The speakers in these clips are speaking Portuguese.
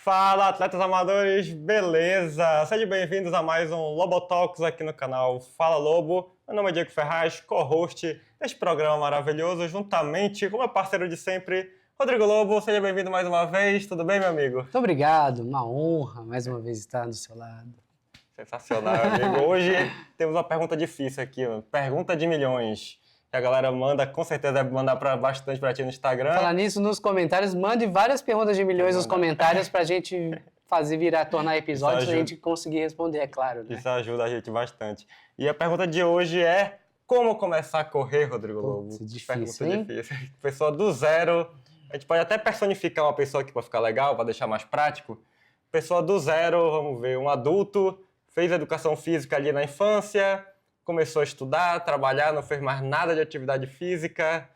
Fala, atletas amadores, beleza? Sejam bem-vindos a mais um Lobotalks aqui no canal Fala Lobo. Meu nome é Diego Ferraz, co-host deste programa maravilhoso, juntamente com meu parceiro de sempre, Rodrigo Lobo. Seja bem-vindo mais uma vez, tudo bem, meu amigo? Muito obrigado, uma honra mais uma vez estar do seu lado. Sensacional, amigo. Hoje temos uma pergunta difícil aqui, pergunta de milhões. Que a galera manda, com certeza deve mandar bastante pra ti no Instagram. Falar nisso, nos comentários, mande várias perguntas de milhões nos comentários pra gente tornar episódios pra gente conseguir responder, é claro. Né? Isso ajuda a gente bastante. E a pergunta de hoje é: como começar a correr, Rodrigo Lobo? Difícil, hein? Difícil. Pessoa do zero. A gente pode até personificar uma pessoa aqui para ficar legal, para deixar mais prático. Pessoa do zero, vamos ver, um adulto, fez educação física ali na infância, começou a estudar, trabalhar, não fez mais nada de atividade física,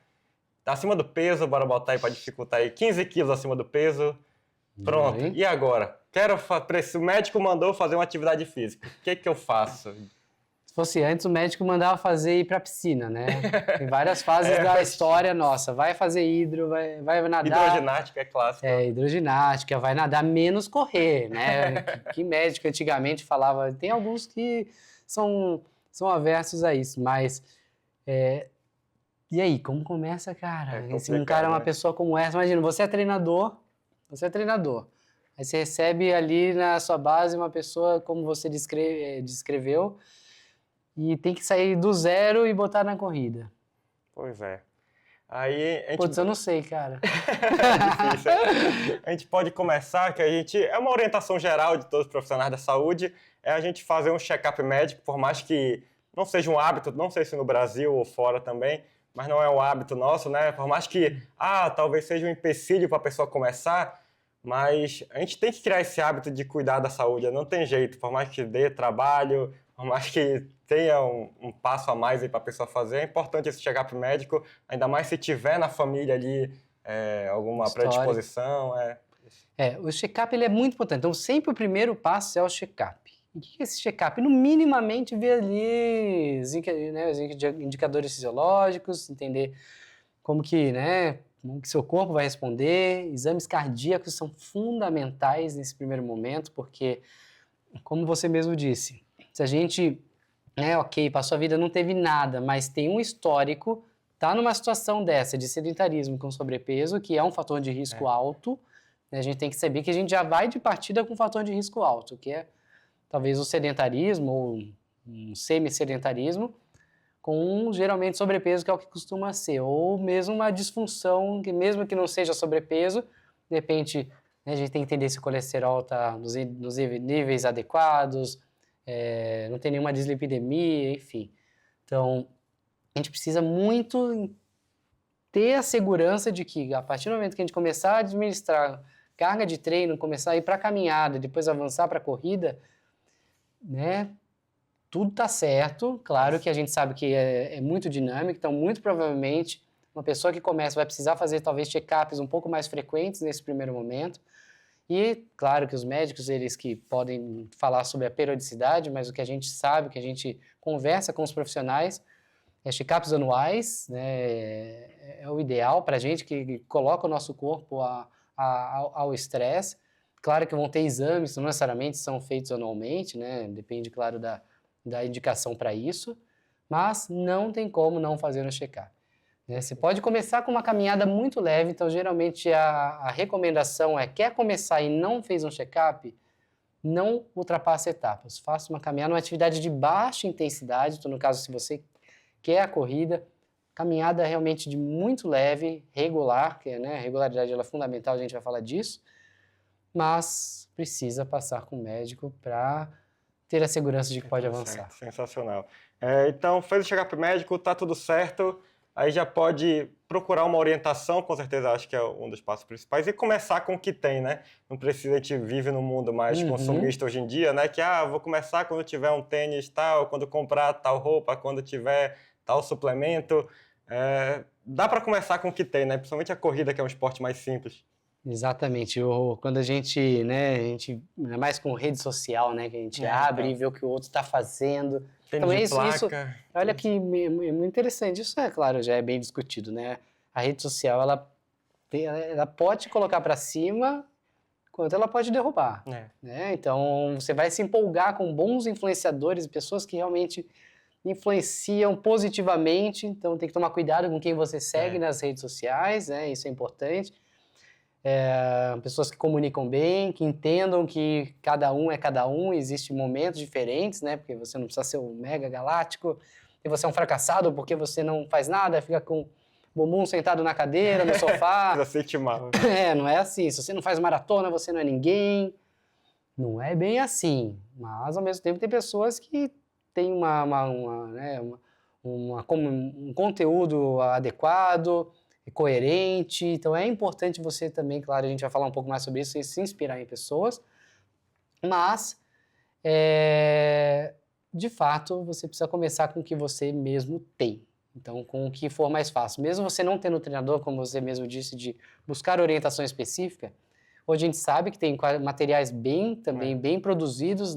tá acima do peso, bora botar aí para dificultar aí, 15 quilos acima do peso. Pronto, e agora? O médico mandou fazer uma atividade física, o que eu faço? Se fosse antes, o médico mandava fazer ir pra piscina, né? Tem várias fases da história nossa. Vai fazer vai nadar. Hidroginástica é clássico. Hidroginástica, vai nadar menos correr, né? que médico antigamente falava. Tem alguns que são aversos a isso, mas... E aí, como começa, cara? Um cara, uma pessoa como essa, imagina, você é treinador, aí você recebe ali na sua base uma pessoa como você descreveu, e tem que sair do zero e botar na corrida. Pois é. Aí a gente... Putz, eu não sei, cara. É difícil. A gente pode começar, é uma orientação geral de todos os profissionais da saúde, é a gente fazer um check-up médico, por mais que não seja um hábito, não sei se no Brasil ou fora também, mas não é um hábito nosso, né? Por mais que, talvez seja um empecilho para a pessoa começar, mas a gente tem que criar esse hábito de cuidar da saúde, não tem jeito, por mais que dê trabalho, por mais que tenha um passo a mais aí para a pessoa fazer, é importante esse check-up médico, ainda mais se tiver na família ali alguma predisposição. O check-up ele é muito importante, então sempre o primeiro passo é o check-up. O que é esse check-up? No minimamente ver ali os indicadores fisiológicos, entender como que seu corpo vai responder. Exames cardíacos são fundamentais nesse primeiro momento, porque, como você mesmo disse, se a gente, passou a vida, não teve nada, mas tem um histórico, tá numa situação dessa de sedentarismo com sobrepeso, que é um fator de risco alto, né? A gente tem que saber que a gente já vai de partida com um fator de risco alto, que é talvez o sedentarismo ou um semi-sedentarismo, com geralmente sobrepeso, que é o que costuma ser, ou mesmo uma disfunção, que mesmo que não seja sobrepeso, de repente a gente tem que entender se o colesterol está nos níveis adequados, não tem nenhuma dislipidemia, enfim. Então, a gente precisa muito ter a segurança de que, a partir do momento que a gente começar a administrar carga de treino, começar a ir para a caminhada, depois avançar para a corrida, tudo tá certo. Claro que a gente sabe que é muito dinâmico, então muito provavelmente uma pessoa que começa vai precisar fazer talvez check-ups um pouco mais frequentes nesse primeiro momento. E claro que os médicos, eles que podem falar sobre a periodicidade, mas o que a gente sabe, que a gente conversa com os profissionais, check-ups anuais, né, é o ideal para a gente que coloca o nosso corpo ao estresse. Claro que vão ter exames, não necessariamente são feitos anualmente, né? Depende, claro, da indicação para isso, mas não tem como não fazer um check-up. Você pode começar com uma caminhada muito leve, então geralmente a recomendação quer começar e não fez um check-up, não ultrapasse etapas. Faça uma caminhada, uma atividade de baixa intensidade, então no caso se você quer a corrida, caminhada realmente de muito leve, regular, que a regularidade ela é fundamental, a gente vai falar disso, mas precisa passar com o médico para ter a segurança de que pode avançar. Sensacional. Então, fez o check-up médico, tá tudo certo, aí já pode procurar uma orientação, com certeza acho que é um dos passos principais, e começar com o que tem, né? Não precisa, a gente vive num mundo mais consumista hoje em dia, né? Que, vou começar quando tiver um tênis tal, quando comprar tal roupa, quando tiver tal suplemento. Dá para começar com o que tem, né? Principalmente a corrida, que é um esporte mais simples. Exatamente. Quando a gente, ainda mais com rede social, né, que a gente abre e vê o que o outro está fazendo. Então isso, olha que muito interessante. Isso claro, já é bem discutido, né? A rede social, ela pode te colocar para cima quanto ela pode derrubar. Né? Então, você vai se empolgar com bons influenciadores, pessoas que realmente influenciam positivamente, então tem que tomar cuidado com quem você segue nas redes sociais, né? Isso é importante. Pessoas que comunicam bem, que entendam que cada um é cada um, existem momentos diferentes, né? Porque você não precisa ser um mega galáctico, e você é um fracassado porque você não faz nada, fica com o bumbum sentado na cadeira, no sofá. Precisa sentir mal. Não é assim. Se você não faz maratona, você não é ninguém. Não é bem assim. Mas, ao mesmo tempo, tem pessoas que têm um conteúdo adequado, coerente. Então, é importante você também, claro, a gente vai falar um pouco mais sobre isso, se inspirar em pessoas. Mas, de fato, você precisa começar com o que você mesmo tem. Então, com o que for mais fácil. Mesmo você não tendo treinador, como você mesmo disse, de buscar orientação específica, hoje a gente sabe que tem materiais bem produzidos,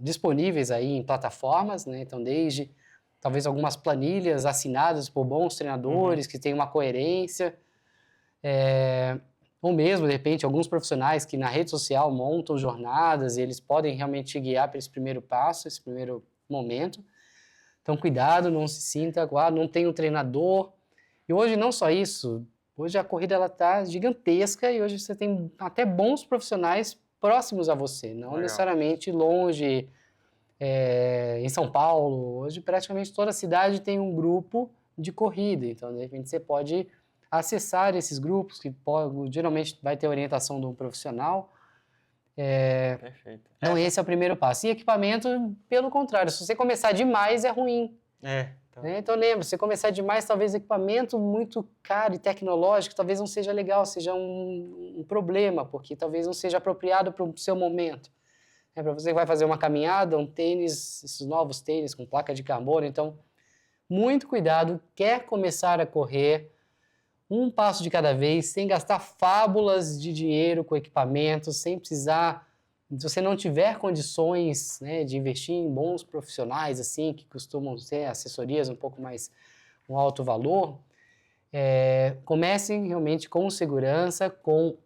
disponíveis aí em plataformas, né? Então, desde talvez algumas planilhas assinadas por bons treinadores, que têm uma coerência, ou mesmo, de repente, alguns profissionais que na rede social montam jornadas e eles podem realmente te guiar para esse primeiro passo, esse primeiro momento. Então, cuidado, não se sinta, não tem um treinador. E hoje, não só isso, hoje a corrida está gigantesca e hoje você tem até bons profissionais próximos a você, não necessariamente longe, em São Paulo. Hoje, praticamente toda cidade tem um grupo de corrida, então, de repente, você pode acessar esses grupos, que geralmente vai ter orientação de um profissional. Perfeito. Então, esse é o primeiro passo. E equipamento, pelo contrário, se você começar demais, é ruim. Então, lembra, se você começar demais, talvez equipamento muito caro e tecnológico, talvez não seja legal, seja um problema, porque talvez não seja apropriado para o seu momento. Para você que vai fazer uma caminhada, um tênis, esses novos tênis com placa de carbono, então, muito cuidado, quer começar a correr, um passo de cada vez, sem gastar fábulas de dinheiro com equipamentos, sem precisar, se você não tiver condições, né, de investir em bons profissionais, assim, que costumam ter assessorias um pouco mais com alto valor, comecem realmente com segurança, com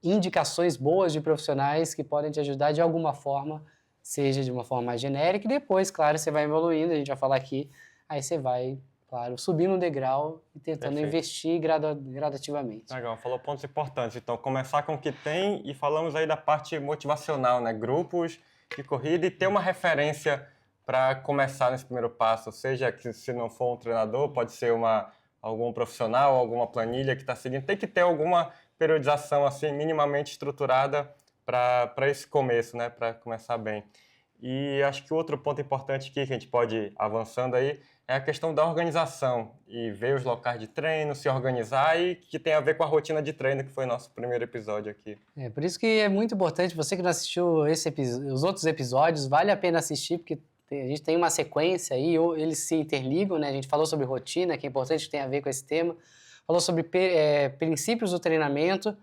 indicações boas de profissionais que podem te ajudar de alguma forma, seja de uma forma mais genérica, e depois, claro, você vai evoluindo, a gente vai falar aqui, aí você vai, claro, subindo um degrau e tentando investir gradativamente. Legal, falou pontos importantes. Então, começar com o que tem e falamos aí da parte motivacional, né? Grupos de corrida e ter uma referência para começar nesse primeiro passo. Seja que se não for um treinador, pode ser algum profissional, alguma planilha que está seguindo. Tem que ter alguma periodização assim, minimamente estruturada para esse começo, né? Para começar bem. E acho que outro ponto importante aqui que a gente pode ir avançando aí é a questão da organização e ver os locais de treino, se organizar e que tem a ver com a rotina de treino, que foi nosso primeiro episódio aqui. Por isso que é muito importante, você que não assistiu os outros episódios, vale a pena assistir, porque a gente tem uma sequência aí, eles se interligam, né? A gente falou sobre rotina, que é importante, que tem a ver com esse tema, falou sobre princípios do treinamento,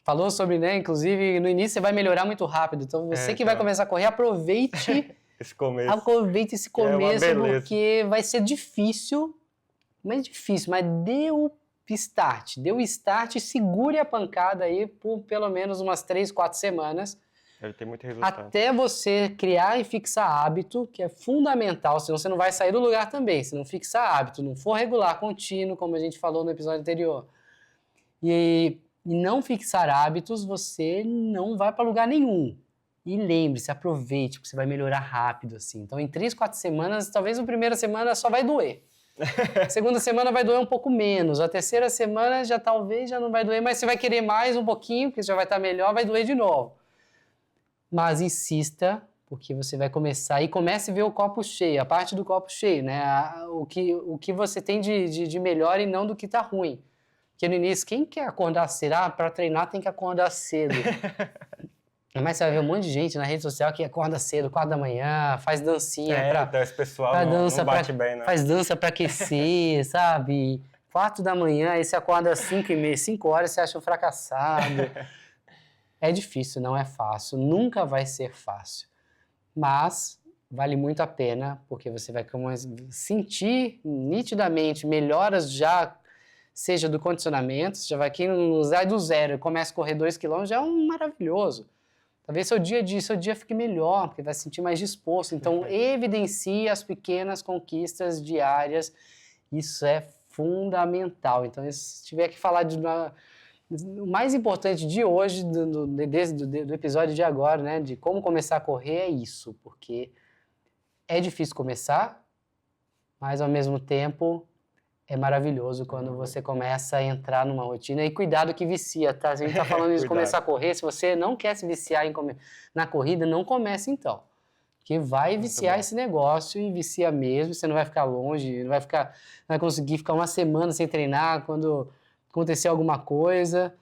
falou sobre, né, inclusive, no início você vai melhorar muito rápido, então você que vai começar a correr, aproveite esse começo. Aproveite esse começo, porque vai ser difícil, mas dê o start e segure a pancada aí por pelo menos umas 3, 4 semanas. Deve ter muito resultado. Até você criar e fixar hábito, que é fundamental, senão você não vai sair do lugar também. Se não fixar hábito, não for regular, contínuo, como a gente falou no episódio anterior, e não fixar hábitos, você não vai para lugar nenhum. E lembre-se, aproveite, porque você vai melhorar rápido, assim. Então, em 3, 4 semanas, talvez a primeira semana só vai doer. A segunda semana vai doer um pouco menos. A terceira semana talvez já não vai doer, mas você vai querer mais um pouquinho, porque já vai estar melhor, vai doer de novo. Mas insista, porque você vai começar e comece a ver o copo cheio, a parte do copo cheio, né? O que você tem de melhor e não do que está ruim. Porque no início, quem quer acordar cedo? Para treinar tem que acordar cedo. Mas você vai ver um monte de gente na rede social que acorda cedo, 4 da manhã, faz dancinha então esse pessoal não bate bem, né? Faz dança para aquecer, sabe? 4 da manhã, aí você acorda às 5h30, 5 horas, você acha um fracassado. É difícil, não é fácil, nunca vai ser fácil. Mas vale muito a pena, porque você vai sentir nitidamente melhoras já seja do condicionamento, você já vai aqui usar do zero e começa a correr 2 km, já é um maravilhoso. Talvez seu dia fique melhor, porque vai se sentir mais disposto. Então, evidencie as pequenas conquistas diárias, isso é fundamental. Então, se tiver que falar o mais importante de hoje, do episódio de agora, né, de como começar a correr, é isso, porque é difícil começar, mas ao mesmo tempo é maravilhoso quando você começa a entrar numa rotina. E cuidado que vicia, tá? Se a gente tá falando de começar a correr, se você não quer se viciar na corrida, não comece então. Porque vai viciar esse negócio e vicia mesmo, você não vai ficar longe, não vai conseguir ficar uma semana sem treinar quando acontecer alguma coisa,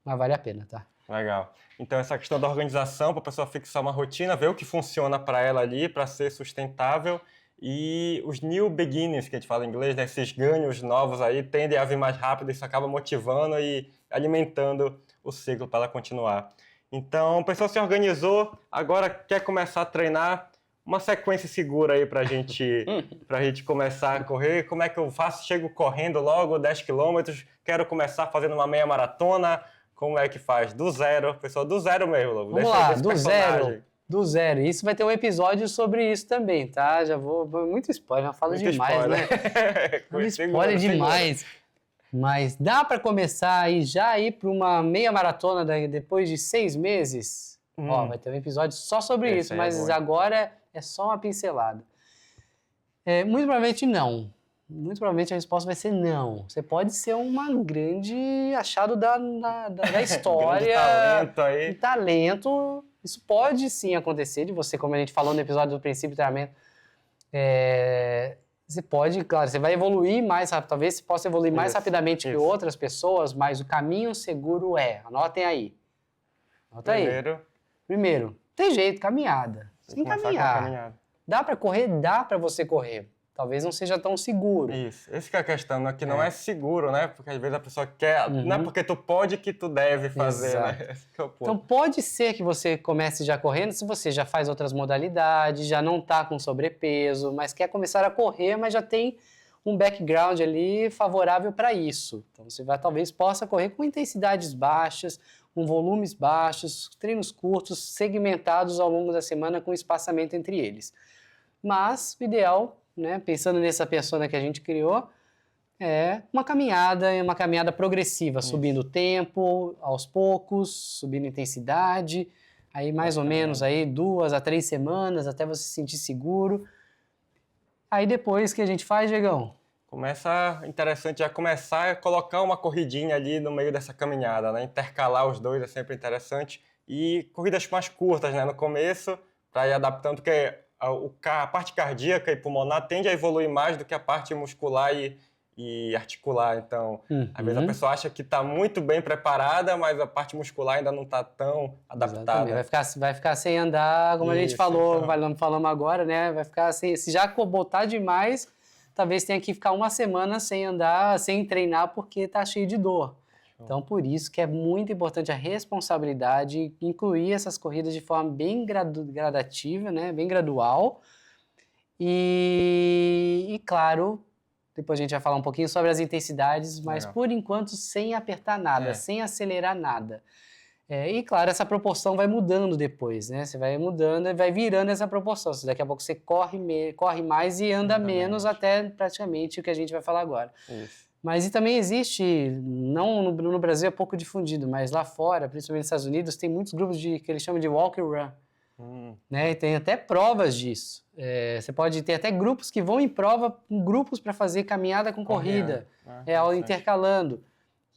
mas vale a pena, tá? Legal. Então, essa questão da organização, para a pessoa fixar uma rotina, ver o que funciona para ela ali, para ser sustentável. E os new beginnings, que a gente fala em inglês, né? Esses ganhos novos aí, tendem a vir mais rápido, isso acaba motivando e alimentando o ciclo para ela continuar. Então, a pessoa se organizou, agora quer começar a treinar, uma sequência segura aí para a gente começar a correr. Como é que eu faço? Chego correndo logo 10 quilômetros, quero começar fazendo uma meia maratona. Como é que faz? Do zero, pessoal, do zero mesmo, Lobo. Vamos lá, do zero. Isso vai ter um episódio sobre isso também, tá? Já vou... Muito spoiler, já falo Muito demais, spoiler. né? Spoiler demais. Mas dá para começar aí, já ir para uma meia maratona depois de 6 meses? Ó, vai ter um episódio só sobre isso, mas agora é só uma pincelada. Muito provavelmente não. Muito provavelmente a resposta vai ser não. Você pode ser um grande achado da história. Grande talento aí. Talento. Isso pode sim acontecer, de você, como a gente falou no episódio do princípio de treinamento. Você pode, claro, você vai evoluir mais rápido. Talvez você possa evoluir mais rapidamente que outras pessoas, mas o caminho seguro anotem aí. Anota aí. Primeiro, tem jeito, caminhada. Tem que caminhar. Dá para correr? Dá para você correr. Talvez não seja tão seguro. Isso, essa que é a questão, né? Que não é seguro, né? Porque às vezes a pessoa quer, não é porque tu pode que tu deve fazer, Exato. né? Esse que é o ponto. Então pode ser que você comece já correndo, se você já faz outras modalidades, já não está com sobrepeso, mas quer começar a correr, mas já tem um background ali favorável para isso. Então você talvez possa correr com intensidades baixas, com volumes baixos, treinos curtos, segmentados ao longo da semana com espaçamento entre eles. Mas o ideal, né, pensando nessa persona que a gente criou, é uma caminhada progressiva, subindo o tempo, aos poucos, subindo intensidade, aí mais ou menos aí 2 a 3 semanas até você se sentir seguro. Aí depois que a gente faz, Diegão? Interessante já começar a colocar uma corridinha ali no meio dessa caminhada, né? Intercalar os dois é sempre interessante. E corridas mais curtas, né? No começo, para ir adaptando, porque a parte cardíaca e pulmonar tende a evoluir mais do que a parte muscular e articular. Então, às vezes a pessoa acha que está muito bem preparada, mas a parte muscular ainda não está tão adaptada. Vai ficar sem andar, como a gente falou, falamos agora, né? Vai ficar sem, se já botar demais, talvez tenha que ficar uma semana sem andar, sem treinar, porque está cheio de dor. Então, por isso que é muito importante a responsabilidade, incluir essas corridas de forma bem gradativa, né? Bem gradual. E, claro, depois a gente vai falar um pouquinho sobre as intensidades, mas por enquanto sem apertar nada, sem acelerar nada. E, claro, essa proporção vai mudando depois, né? Você vai mudando e vai virando essa proporção. Daqui a pouco você corre mais e anda menos até praticamente o que a gente vai falar agora. Isso. Mas e também existe, não no Brasil é pouco difundido, mas lá fora, principalmente nos Estados Unidos, tem muitos grupos que eles chamam de walk and run. Né? E tem até provas disso. Você pode ter até grupos que vão em prova, grupos para fazer caminhada com corrida, intercalando.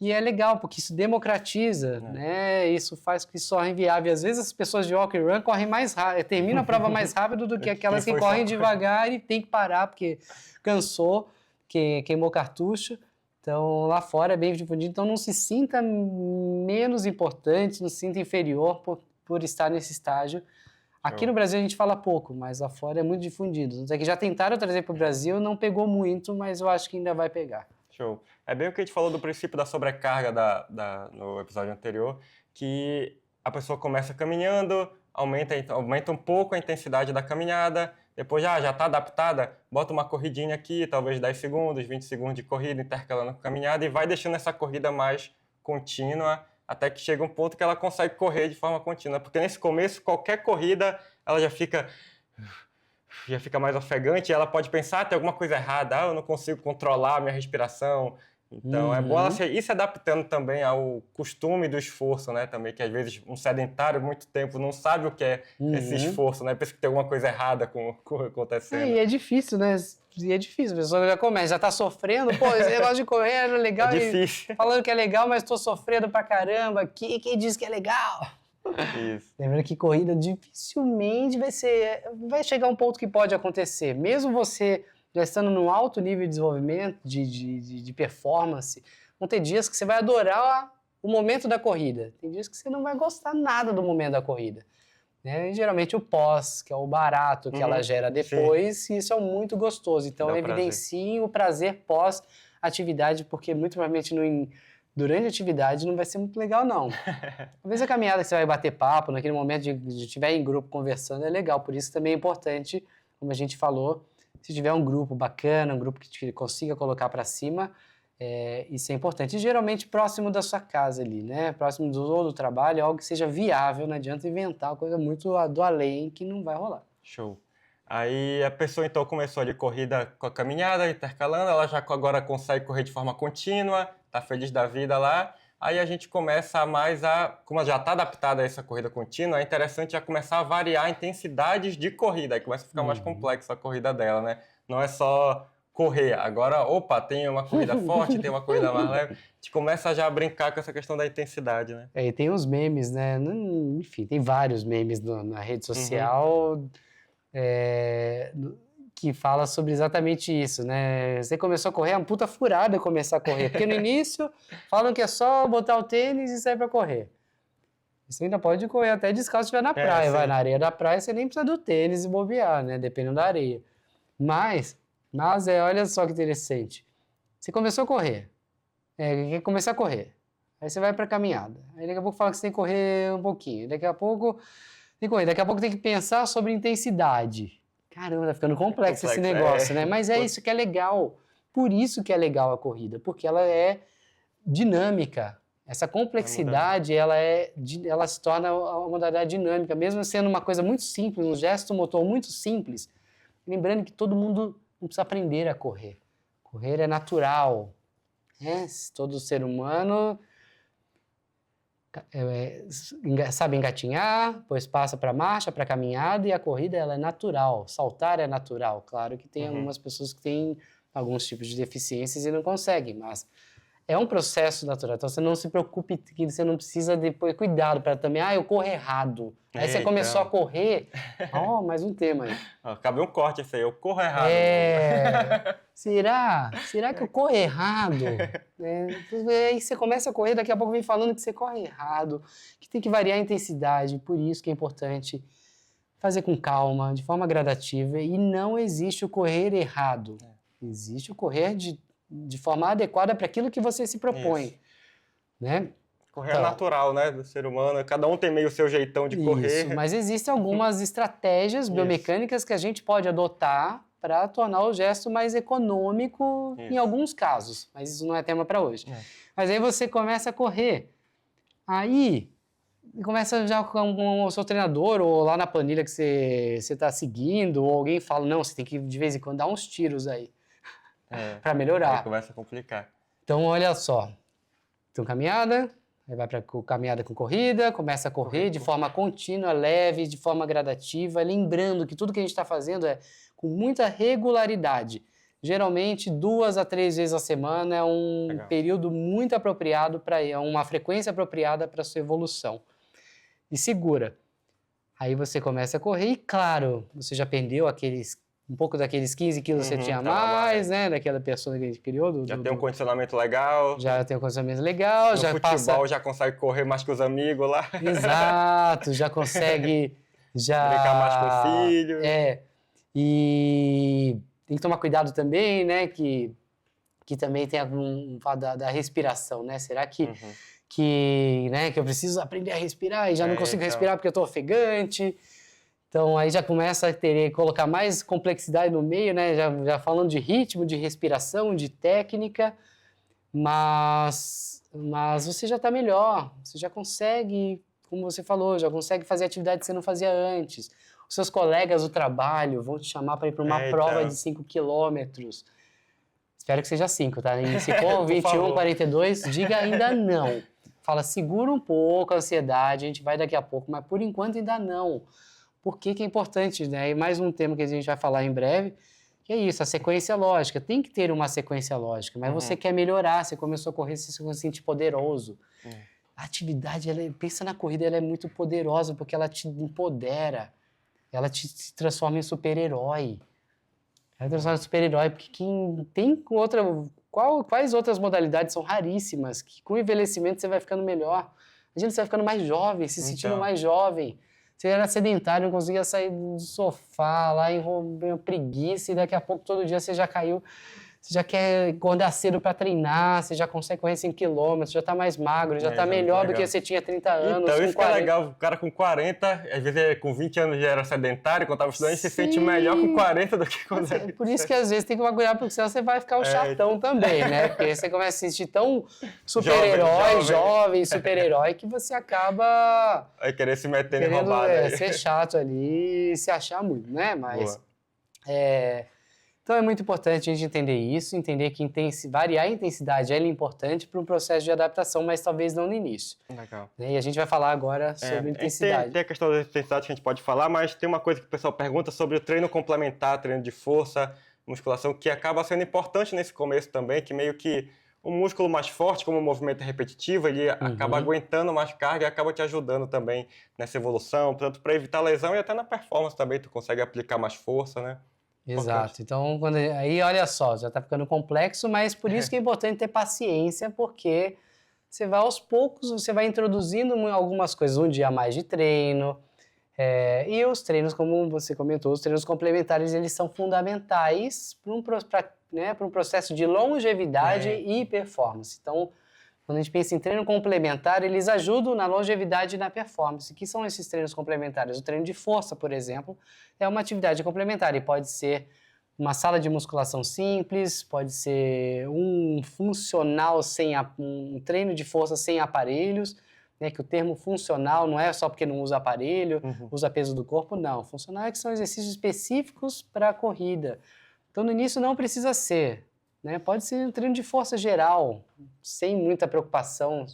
E é legal, porque isso democratiza, né? Isso faz com que isso torne viável. Às vezes as pessoas de walk and run correm mais rápido, terminam a prova mais rápido do que aquelas que correm devagar e tem que parar porque cansou, queimou cartucho. Então, lá fora é bem difundido. Então, não se sinta menos importante, não se sinta inferior por estar nesse estágio. Aqui no Brasil a gente fala pouco, mas lá fora é muito difundido. Tanto é que já tentaram trazer para o Brasil, não pegou muito, mas eu acho que ainda vai pegar. Show. É bem o que a gente falou do princípio da sobrecarga no episódio anterior, que a pessoa começa caminhando, aumenta um pouco a intensidade da caminhada, Depois já está adaptada, bota uma corridinha aqui, talvez 10 segundos, 20 segundos de corrida, intercalando com caminhada, e vai deixando essa corrida mais contínua, até que chega um ponto que ela consegue correr de forma contínua. Porque nesse começo, qualquer corrida, ela já fica mais ofegante, e ela pode pensar, tem alguma coisa errada, eu não consigo controlar a minha respiração. Então, é bom ela ir se adaptando também ao costume do esforço, né? Também, que às vezes um sedentário, muito tempo, não sabe o que é esse esforço, né? Pensa que tem alguma coisa errada acontecendo. E é difícil, né? E é difícil, a pessoa já começa, já tá sofrendo, pô, esse negócio de correr era legal. É difícil. Falando que é legal, mas tô sofrendo pra caramba. Quem diz que é legal? Isso. Lembrando que corrida dificilmente vai chegar um ponto que pode acontecer. Mesmo você já estando num alto nível de desenvolvimento, de performance, vão ter dias que você vai adorar o momento da corrida. Tem dias que você não vai gostar nada do momento da corrida. Né? E, geralmente o pós, que é o barato que ela gera depois, e isso é muito gostoso. Então evidencie o prazer pós-atividade, porque muito provavelmente durante a atividade não vai ser muito legal, não. Talvez a caminhada que você vai bater papo, naquele momento de estiver em grupo conversando, é legal. Por isso também é importante, como a gente falou, se tiver um grupo bacana, um grupo que te consiga colocar para cima, isso é importante. E geralmente próximo da sua casa ali, né? Próximo do trabalho, algo que seja viável, não adianta inventar uma coisa muito do além que não vai rolar. Show. Aí a pessoa então começou de corrida com a caminhada, intercalando, ela já agora consegue correr de forma contínua, tá feliz da vida lá. Aí a gente começa como ela já está adaptada a essa corrida contínua, é interessante já começar a variar intensidades de corrida, aí começa a ficar mais complexa a corrida dela, né? Não é só correr, agora, opa, tem uma corrida forte, tem uma corrida mais leve, a gente começa já a brincar com essa questão da intensidade, né? E tem uns memes, né? Enfim, tem vários memes na rede social, que fala sobre exatamente isso, né? Você começou a correr, é uma puta furada começar a correr, porque no início falam que é só botar o tênis e sair pra correr. Você ainda pode correr até descalço se estiver na praia, vai na areia da praia, você nem precisa do tênis e bobear, né? Dependendo da areia. Mas olha só que interessante. Você começou a correr, quer começar a correr, aí você vai pra caminhada, aí daqui a pouco fala que você tem que correr um pouquinho, daqui a pouco tem que correr, daqui a pouco tem que pensar sobre intensidade. Caramba, tá ficando complexo esse negócio, né? Mas é isso que é legal. Por isso que é legal a corrida, porque ela é dinâmica. Essa complexidade, ela se torna uma modalidade dinâmica, mesmo sendo uma coisa muito simples, um gesto motor muito simples. Lembrando que todo mundo não precisa aprender a correr. Correr é natural. Né? Todo ser humano sabe engatinhar, depois passa para a marcha, para a caminhada, e a corrida ela é natural, saltar é natural. Claro que tem algumas pessoas que têm alguns tipos de deficiências e não conseguem, mas é um processo natural. Então você não se preocupe que você não precisa depois cuidado para também, eu corro errado. Aí você começou a correr, mais um tema aí. Acabei um corte esse aí, eu corro errado. Será que eu corro errado? Aí você começa a correr, daqui a pouco vem falando que você corre errado, que tem que variar a intensidade, por isso que é importante fazer com calma, de forma gradativa, e não existe o correr errado. Existe o correr de forma adequada para aquilo que você se propõe. Né? Correr é natural, né, do ser humano, cada um tem meio o seu jeitão de correr. Mas existem algumas estratégias biomecânicas que a gente pode adotar para tornar o gesto mais econômico em alguns casos, mas isso não é tema para hoje. Mas aí você começa a correr, aí começa já com o seu treinador ou lá na planilha que você está seguindo, ou alguém fala, não, você tem que de vez em quando dar uns tiros aí para melhorar. Aí começa a complicar. Então olha só, então caminhada, aí vai para caminhada com corrida, começa a correr de forma contínua, leve, de forma gradativa, lembrando que tudo que a gente está fazendo é com muita regularidade. Geralmente, 2 a 3 vezes a semana é um período muito apropriado, é uma frequência apropriada para a sua evolução. E segura. Aí você começa a correr e, claro, você já perdeu um pouco daqueles 15 quilos que você tinha mais, né? Daquela pessoa que a gente criou. Já tem um condicionamento legal. Já tem um condicionamento legal. No futebol já consegue correr mais que os amigos lá. Exato, já consegue... brincar mais com o filho. E tem que tomar cuidado também, né? Que também tem um fato da respiração, né? Será que eu preciso aprender a respirar e já não consigo respirar porque eu estou ofegante? Então, aí já começa a colocar mais complexidade no meio, né? Já falando de ritmo, de respiração, de técnica, mas você já está melhor, você já consegue, como você falou, já consegue fazer atividade que você não fazia antes. Os seus colegas do trabalho vão te chamar para ir para uma prova de 5 quilômetros. Espero que seja 5, tá? E se for 21, 42, diga ainda não. Fala, segura um pouco a ansiedade, a gente vai daqui a pouco, mas por enquanto ainda não. Por que que é importante, né? E mais um tema que a gente vai falar em breve, que é isso, a sequência lógica. Tem que ter uma sequência lógica, mas você quer melhorar, você começou a correr, você se sente poderoso. A atividade, pensa na corrida, ela é muito poderosa, porque ela te empodera, ela te transforma em super-herói. Ela transforma em super-herói, porque quem tem outra... Quais outras modalidades são raríssimas, que com o envelhecimento você vai ficando melhor. A gente vai ficando mais jovem, se sentindo mais jovem. Você era sedentário, não conseguia sair do sofá, lá em preguiça, e daqui a pouco, todo dia, você já caiu, você já quer acordar cedo para treinar, você já consegue correr 5 quilômetros, já está mais magro, já está melhor do que você tinha 30 anos. Então, isso que é legal, o cara com 40, às vezes com 20 anos já era sedentário, quando estava estudando, se sente melhor com 40 do que quando era. Por isso que às vezes tem que cuidar, porque senão você vai ficar um chatão também, né? Porque você começa a se sentir tão super-herói, jovem, super-herói, que você acaba... Vai querer se meter em roubada. Ser chato ali e se achar muito, né? Mas... Então é muito importante a gente entender isso, entender que variar a intensidade é importante para um processo de adaptação, mas talvez não no início. Legal. E a gente vai falar agora sobre intensidade. Tem a questão da intensidade que a gente pode falar, mas tem uma coisa que o pessoal pergunta sobre o treino complementar, treino de força, musculação, que acaba sendo importante nesse começo também, que meio que o músculo mais forte, como o movimento é repetitivo, ele acaba aguentando mais carga e acaba te ajudando também nessa evolução, tanto para evitar lesão e até na performance também, tu consegue aplicar mais força, né? Exato. Então, aí olha só, já está ficando complexo, mas por isso que é importante ter paciência, porque você vai aos poucos, você vai introduzindo algumas coisas, um dia a mais de treino, e os treinos, como você comentou, os treinos complementares, eles são fundamentais para um processo de longevidade e performance. Então, quando a gente pensa em treino complementar, eles ajudam na longevidade e na performance. O que são esses treinos complementares? O treino de força, por exemplo, é uma atividade complementar e pode ser uma sala de musculação simples, pode ser um funcional um treino de força sem aparelhos, né, que o termo funcional não é só porque não usa aparelho, usa peso do corpo, não. Funcional é que são exercícios específicos para a corrida. Então, no início não precisa ser. Né? Pode ser um treino de força geral, sem muita preocupação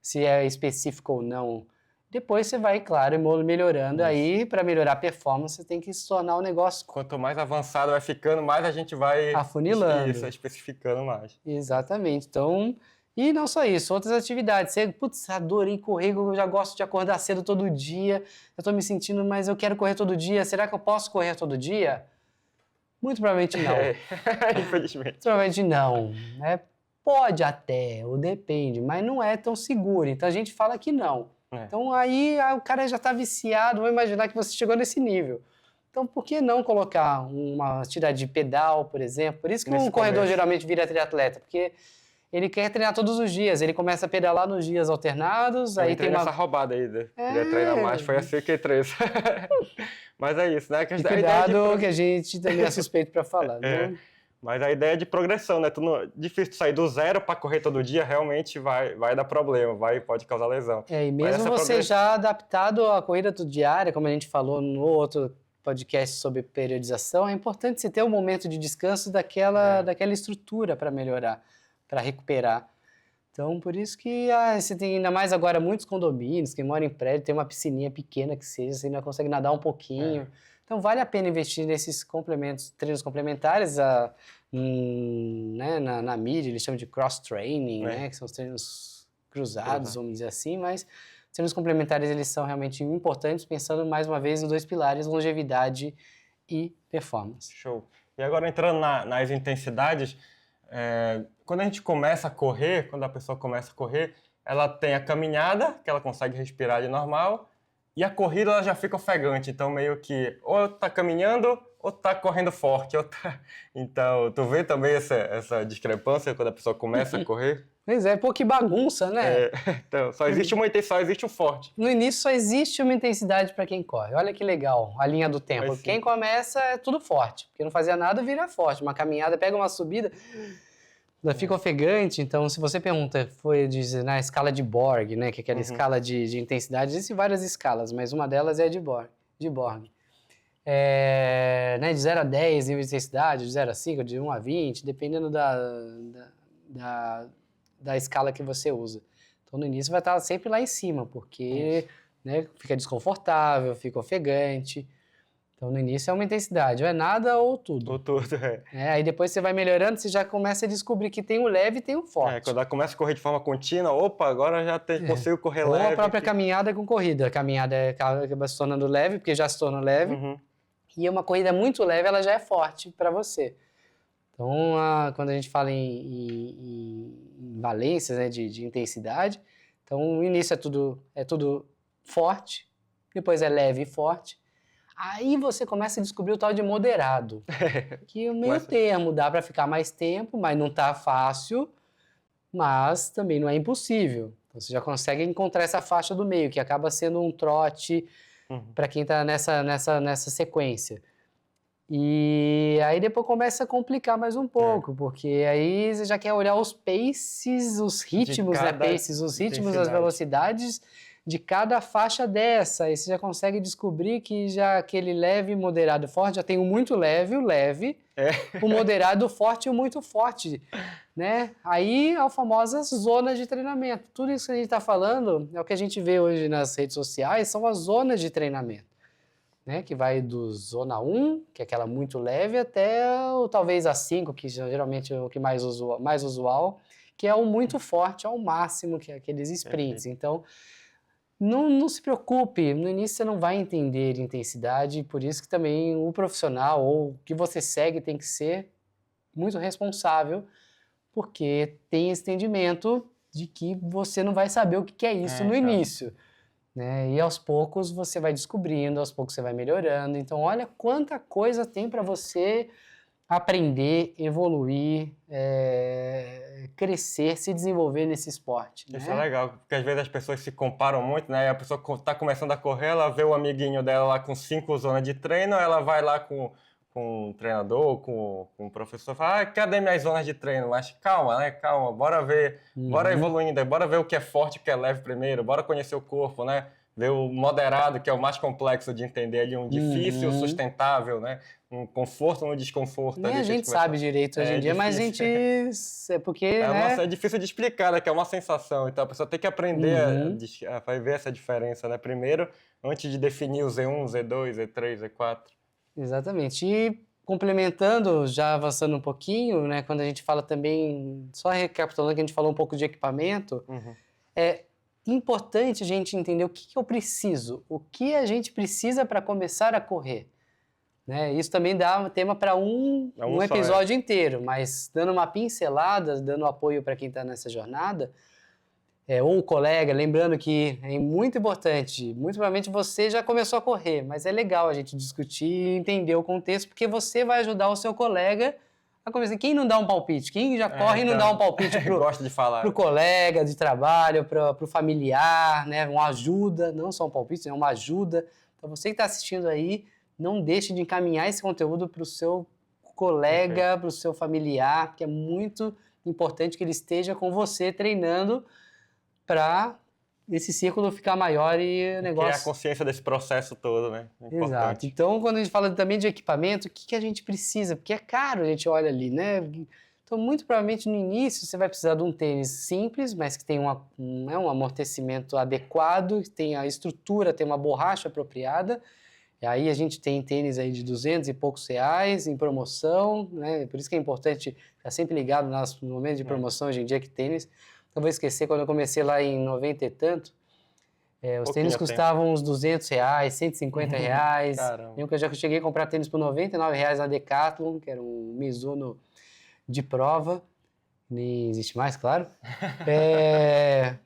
se é específico ou não. Depois você vai, claro, melhorando. Aí, para melhorar a performance, você tem que se tornar um negócio... Quanto mais avançado vai ficando, mais a gente vai... afunilando. Isso, especificando mais. Exatamente. Então, e não só isso, outras atividades. Você, adorei correr, eu já gosto de acordar cedo todo dia, eu estou me sentindo, mas eu quero correr todo dia. Será que eu posso correr todo dia? Muito provavelmente não. Infelizmente. Provavelmente não. Pode até, ou depende, mas não é tão seguro. Então a gente fala que não. Então aí o cara já está viciado, vou imaginar que você chegou nesse nível. Então por que não colocar uma atividade de pedal, por exemplo? Por isso que um corredor geralmente vira triatleta, porque ele quer treinar todos os dias, ele começa a pedalar nos dias alternados, aí tem essa roubada aí, queria treinar mais, foi assim que entrei. Mas é isso, né? Cuidado que a gente também é suspeito para falar, né? Mas a ideia é de progressão, né? Difícil sair do zero para correr todo dia, realmente vai dar problema, pode causar lesão. E mesmo você já adaptado à corrida diária, como a gente falou no outro podcast sobre periodização, é importante você ter um momento de descanso daquela estrutura para melhorar, para recuperar. Então, por isso que você tem ainda mais agora muitos condomínios, quem mora em prédio tem uma piscininha pequena que seja, você ainda consegue nadar um pouquinho. Então, vale a pena investir nesses treinos complementares. Né, na mídia, eles chamam de cross-training, né, que são os treinos cruzados, vamos dizer assim, mas os treinos complementares eles são realmente importantes, pensando mais uma vez nos dois pilares, longevidade e performance. Show. E agora entrando nas intensidades, quando a gente começa a correr, quando a pessoa começa a correr, ela tem a caminhada, que ela consegue respirar de normal, e a corrida ela já fica ofegante, então meio que ou tá caminhando ou tá correndo forte. Então, tu vê também essa discrepância quando a pessoa começa a correr? Pois é, pô, que bagunça, né? Então, só existe uma intenção, só existe um forte. No início só existe uma intensidade para quem corre. Olha que legal, a linha do tempo. Mas sim. Quem começa é tudo forte, porque não fazia nada vira forte. Uma caminhada, pega uma subida, já fica ofegante. Então, se você pergunta, foi na escala de Borg, né, que é aquela escala de intensidade, existem várias escalas, mas uma delas é a de Borg. Né, de 0 a 10 nível de intensidade, de 0 a 5, de 1 a 20, dependendo da escala que você usa. Então, no início vai estar sempre lá em cima, porque né, fica desconfortável, fica ofegante. Então, no início é uma intensidade, ou é nada ou tudo. Ou tudo, Aí depois você vai melhorando, você já começa a descobrir que tem o leve e tem o forte. Quando ela começa a correr de forma contínua, opa, agora já consigo correr ou leve. Ou a própria caminhada com corrida. A caminhada acaba se tornando leve, porque já se torna leve. E uma corrida muito leve, ela já é forte para você. Então, quando a gente fala em valências, né, de intensidade, então o início é tudo forte, depois é leve e forte. Aí você começa a descobrir o tal de moderado, que é o meio termo, dá para ficar mais tempo, mas não tá fácil, mas também não é impossível. Então, você já consegue encontrar essa faixa do meio, que acaba sendo um trote para quem está nessa sequência. E aí depois começa a complicar mais um pouco, porque aí você já quer olhar os paces, os ritmos, né? Paces, os ritmos, as velocidades de cada faixa dessa. Aí você já consegue descobrir que já aquele leve, moderado, forte, já tem o muito leve, o leve, o moderado, o forte e o muito forte, né? Aí a famosa zona de treinamento. Tudo isso que a gente está falando é o que a gente vê hoje nas redes sociais, são as zonas de treinamento. Né, que vai do zona 1, que é aquela muito leve, até talvez a 5, que geralmente é o que mais usual, que é o muito forte, ao máximo, que é aqueles sprints. Então, não se preocupe, no início você não vai entender intensidade, por isso que também o profissional ou o que você segue tem que ser muito responsável, porque tem esse entendimento de que você não vai saber o que é isso no início. Né? E aos poucos você vai descobrindo, aos poucos você vai melhorando. Então, olha quanta coisa tem para você aprender, evoluir, crescer, se desenvolver nesse esporte. Isso né? é legal, porque às vezes as pessoas se comparam muito, né? E a pessoa está começando a correr, ela vê o amiguinho dela lá com 5 zonas de treino, ela vai lá com um treinador, com um professor, fala, cadê minhas zonas de treino? Mas calma, né? Calma, bora ver, bora evoluindo, bora ver o que é forte e o que é leve primeiro, bora conhecer o corpo, né? Ver o moderado, que é o mais complexo de entender ali, um difícil sustentável, né? Um conforto no desconforto. Nem a gente sabe direito hoje em dia, mas a gente... É porque, é difícil de explicar, né? Que é uma sensação. Então a pessoa tem que aprender a ver essa diferença, né? Primeiro, antes de definir o Z1, Z2, Z3, Z4. Exatamente. E complementando, já avançando um pouquinho, né, quando a gente fala também, só recapitulando que a gente falou um pouco de equipamento, é importante a gente entender o que eu preciso, o que a gente precisa para começar a correr. Né? Isso também dá tema para um episódio inteiro, mas dando uma pincelada, dando apoio para quem está nessa jornada, ou o colega, lembrando que é muito importante, muito provavelmente você já começou a correr, mas é legal a gente discutir e entender o contexto, porque você vai ajudar o seu colega a começar. Quem não dá um palpite? Quem já corre e não dá um palpite pro colega de trabalho, pro familiar, né? Uma ajuda, não só um palpite, é uma ajuda. Então você que está assistindo aí, não deixe de encaminhar esse conteúdo para o seu colega, para o seu familiar, porque é muito importante que ele esteja com você treinando para esse círculo ficar maior e o negócio... Criar a consciência desse processo todo, né? É importante. Exato. Então, quando a gente fala também de equipamento, o que a gente precisa? Porque é caro, a gente olha ali, né? Então, muito provavelmente no início você vai precisar de um tênis simples, mas que tem um amortecimento adequado, que tem a estrutura, tem uma borracha apropriada. E aí a gente tem tênis aí de 200 e poucos reais em promoção, né? Por isso que é importante ficar sempre ligado no momento de promoção hoje em dia que tênis... Eu vou esquecer, quando eu comecei lá em 90 e tanto, os tênis custavam uns 200 reais, 150 reais. Caramba. Eu já cheguei a comprar tênis por 99 reais na Decathlon, que era um Mizuno de prova. Nem existe mais, claro.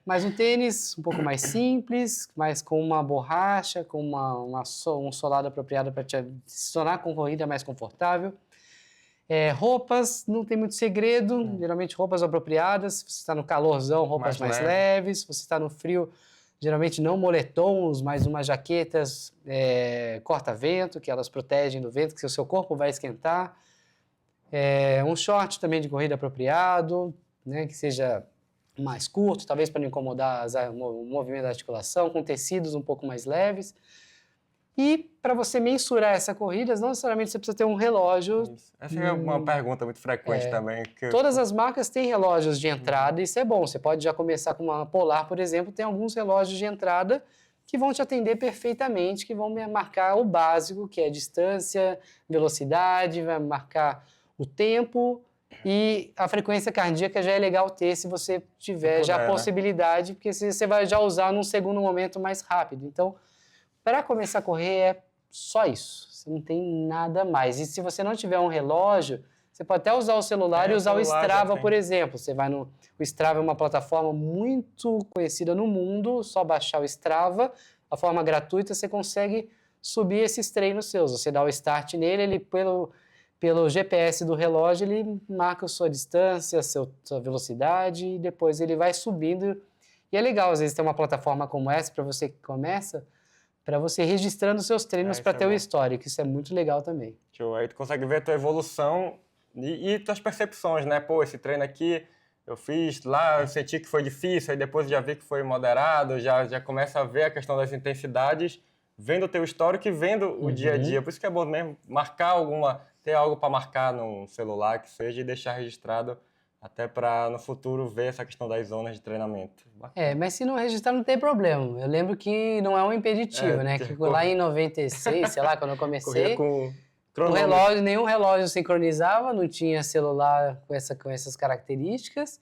Mas um tênis um pouco mais simples, mas com uma borracha, com um solado apropriado para te adicionar com corrida mais confortável. Roupas, não tem muito segredo, geralmente roupas apropriadas. Se você está no calorzão, roupas mais leves. Se você está no frio, geralmente não moletons, mas umas jaquetas corta-vento, que elas protegem do vento, que o seu corpo vai esquentar. Um short também de corrida apropriado, né, que seja mais curto, talvez para não incomodar o movimento da articulação, com tecidos um pouco mais leves. E para você mensurar essa corrida, não necessariamente você precisa ter um relógio. Essa é uma pergunta muito frequente também. Todas as marcas têm relógios de entrada, e isso é bom. Você pode já começar com uma Polar, por exemplo, tem alguns relógios de entrada que vão te atender perfeitamente, que vão marcar o básico, que é distância, velocidade, vai marcar o tempo e a frequência cardíaca já é legal ter se você tiver já a possibilidade, porque você vai já usar num segundo momento mais rápido. Então, para começar a correr é só isso, você não tem nada mais. E se você não tiver um relógio, você pode até usar o celular e usar o Strava, por exemplo. Você vai o Strava é uma plataforma muito conhecida no mundo, só baixar o Strava, a forma gratuita, você consegue subir esses treinos seus. Você dá o start nele, ele pelo GPS do relógio, ele marca a sua distância, a sua velocidade, e depois ele vai subindo. E é legal, às vezes, ter uma plataforma como essa, para você que começa, para você ir registrando seus treinos para ter o histórico. Isso é muito legal também. Show. Aí tu consegue ver a tua evolução e tuas percepções, né? Pô, esse treino aqui eu fiz lá, eu senti que foi difícil, aí depois já vi que foi moderado, já começa a ver a questão das intensidades, vendo o teu histórico e vendo o dia a dia. Por isso que é bom mesmo marcar ter algo para marcar no celular, que seja, e deixar registrado até para no futuro ver essa questão das zonas de treinamento. Mas se não registrar não tem problema. Eu lembro que não é um impeditivo, né? Que lá em 96, sei lá, quando eu comecei, com nenhum relógio sincronizava, não tinha celular com essas características.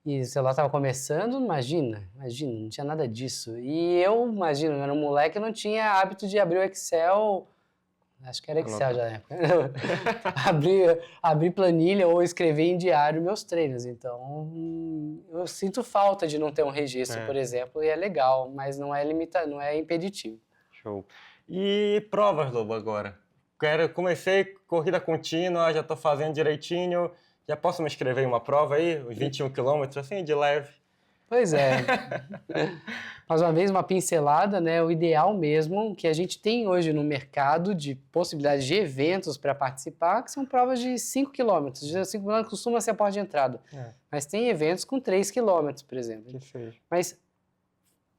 E o celular estava começando, imagina, não tinha nada disso. E eu era um moleque, não tinha hábito de abrir o Excel. Acho que era Excel já na época. abrir planilha ou escrever em diário meus treinos. Então, eu sinto falta de não ter um registro, por exemplo, e é legal, mas não é impeditivo. Show. E provas, Lobo, agora? Comecei corrida contínua, já estou fazendo direitinho, já posso me inscrever em uma prova aí, uns 21 quilômetros, assim, de leve? Pois é. Mais uma vez, uma pincelada, né? O ideal mesmo que a gente tem hoje no mercado de possibilidades de eventos para participar, que são provas de 5 km. 5 km costuma ser a porta de entrada. Mas tem eventos com 3 km, por exemplo. Mas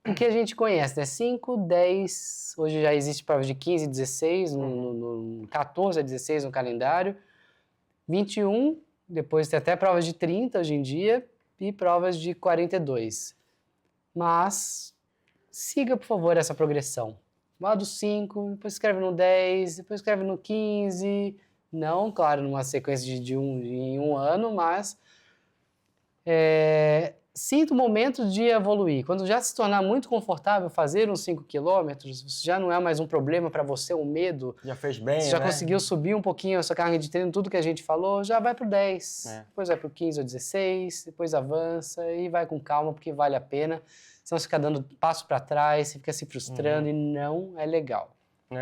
o que a gente conhece, né? 5, 10, hoje já existe provas de 15, 16, no 14 a 16 no calendário. 21, depois tem até provas de 30 hoje em dia, e provas de 42. Mas siga, por favor, essa progressão. Vá do 5, depois escreve no 10, depois escreve no 15. Não, claro, numa sequência em um ano, mas sinta o momento de evoluir. Quando já se tornar muito confortável fazer uns 5 quilômetros, já não é mais um problema para você, um medo. Já fez bem, você já conseguiu subir um pouquinho a sua carga de treino, tudo que a gente falou, já vai para o 10, depois vai para o 15 ou 16, depois avança e vai com calma, porque vale a pena. Senão você fica dando passo para trás, você fica se frustrando e não é legal.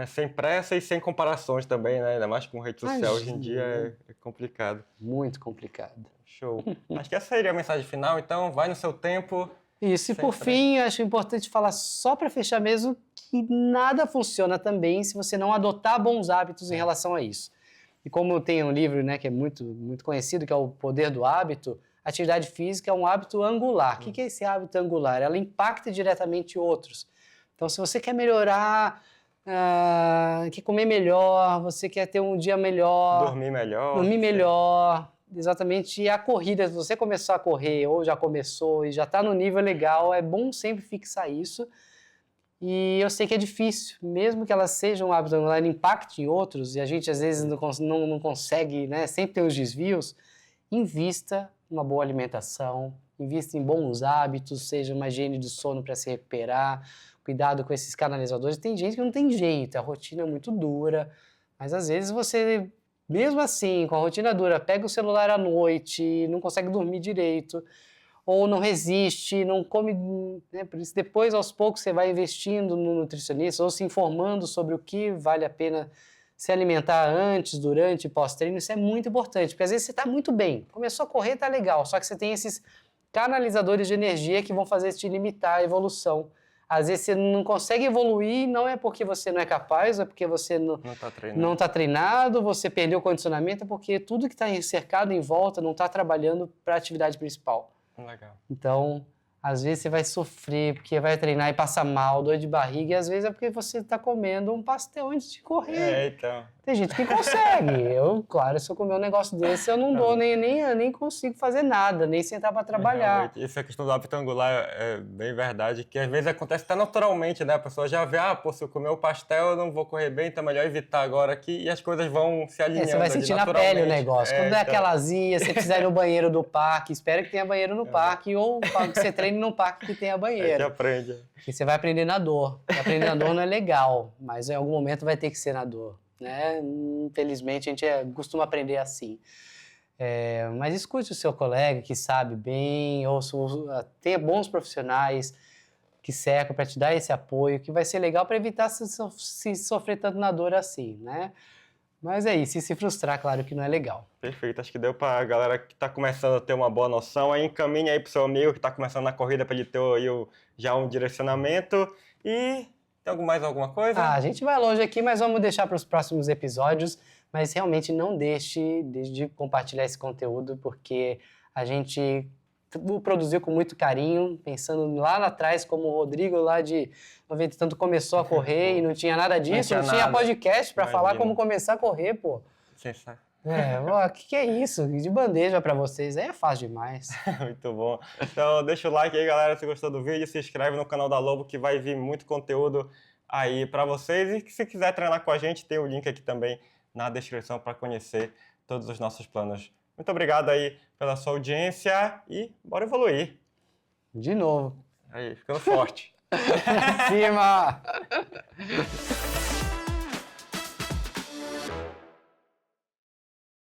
Sem pressa e sem comparações também, né? Ainda mais com rede social, hoje em dia é complicado. Muito complicado. Show. Acho que essa seria a mensagem final, então vai no seu tempo. Isso, e por fim, acho importante falar só para fechar mesmo que nada funciona também se você não adotar bons hábitos em relação a isso. E como tem um livro, né, que é muito, muito conhecido, que é O Poder do Hábito, atividade física é um hábito angular. O que é esse hábito angular? Ela impacta diretamente outros. Então, se você quer melhorar, quer comer melhor, você quer ter um dia melhor, dormir melhor, exatamente. E a corrida, se você começou a correr ou já começou e já está no nível legal, é bom sempre fixar isso. E eu sei que é difícil, mesmo que ela seja um hábito angular, ela impacte em outros, e a gente às vezes não consegue, né, sempre tem os desvios. Invista em uma boa alimentação, invista em bons hábitos, seja uma higiene do sono para se recuperar, cuidado com esses canalizadores. Tem gente que não tem jeito, a rotina é muito dura, mas às vezes você, mesmo assim, com a rotina dura, pega o celular à noite, não consegue dormir direito, ou não resiste, não come, né? Por isso depois aos poucos você vai investindo no nutricionista ou se informando sobre o que vale a pena se alimentar antes, durante e pós-treino, isso é muito importante, porque às vezes você está muito bem, começou a correr, tá legal, só que você tem esses canalizadores de energia que vão fazer te limitar a evolução. Às vezes você não consegue evoluir, não é porque você não é capaz, é porque você não está treinado, você perdeu o condicionamento, é porque tudo que está cercado em volta não está trabalhando para a atividade principal. Legal. Então, às vezes você vai sofrer, porque vai treinar e passa mal, dor de barriga, e às vezes é porque você está comendo um pastel antes de correr. Então. Tem gente que consegue. Claro, se eu comer um negócio desse, eu não dou, nem consigo fazer nada, nem sentar para trabalhar. Essa questão do hábito angular é bem verdade, que às vezes acontece até naturalmente, né? A pessoa já vê, se eu comer o pastel eu não vou correr bem, então é melhor evitar agora aqui, e as coisas vão se alinhando. Você vai sentir na pele o negócio. Quando é aquela azia, você precisar ir no banheiro do parque, espera que tenha banheiro no parque, ou que você treine num parque que tenha banheiro. Que aprende. E você vai aprender na dor. Aprender na dor não é legal, mas em algum momento vai ter que ser na dor. Né? Infelizmente, a gente costuma aprender assim. Mas escute o seu colega que sabe bem, ou tenha bons profissionais que cercam para te dar esse apoio, que vai ser legal para evitar se sofrer tanto na dor assim, né? Mas é isso, e se frustrar, claro que não é legal. Perfeito, acho que deu para a galera que está começando a ter uma boa noção. Aí encaminha aí para o seu amigo que está começando na corrida para ele ter já um direcionamento. E tem mais alguma coisa? A gente vai longe aqui, mas vamos deixar para os próximos episódios. Mas realmente não deixe de compartilhar esse conteúdo, porque a gente o produziu com muito carinho, pensando lá atrás, como o Rodrigo lá de 90 e tanto começou a correr e não tinha nada disso, não tinha podcast para falar como começar a correr, pô. Sensacional. O que é isso? De bandeja para vocês, aí é fácil demais. Muito bom. Então deixa o like aí, galera, se gostou do vídeo, se inscreve no canal da Lobo que vai vir muito conteúdo aí para vocês. E se quiser treinar com a gente, tem o link aqui também na descrição para conhecer todos os nossos planos. Muito obrigado aí pela sua audiência e bora evoluir. De novo. Aí, ficando forte. Cima!